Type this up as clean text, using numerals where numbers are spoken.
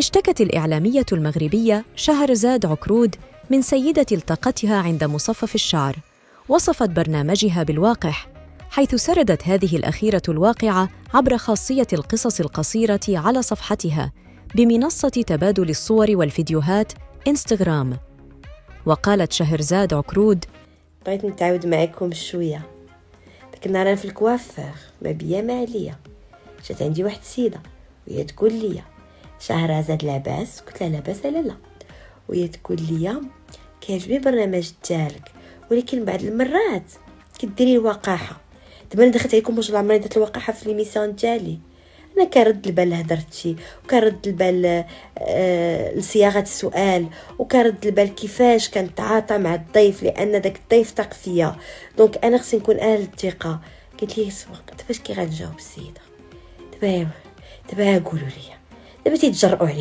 اشتكت الإعلامية المغربية شهرزاد عكرود من سيدة التقتها عند مصفف الشعر. وصفت برنامجها بالواقح، حيث سردت هذه الأخيرة الواقعة عبر خاصية القصص القصيرة على صفحتها بمنصة تبادل الصور والفيديوهات إنستغرام. وقالت شهرزاد عكرود: بغيت نتعاود معكم شويه. داك النهار انا في الكوافير ما بيا ما عليا، جات عندي واحد السيده وهي تقول لي: شهرزاد لاباس؟ قلت لها لاباس لا، وهي تقول لي: كيعجبني البرنامج ديالك، ولكن بعض المرات كديري الوقاحه. دابا انا دخلت عليكم واش عمري درت الوقاحه في ليميسيون ديالي؟ انا كنرد البال لهضرتي، وكنرد البال لصياغه السؤال، وكنرد البال كيفاش كنتعاطى مع الضيف، لان داك الضيف ثق فيا، دونك انا خصني نكون اهل الثقه. قلت لي دابا اش كي غنجاوب السيده؟ دابا قولوا لي، دابا تيتجرؤوا عليا.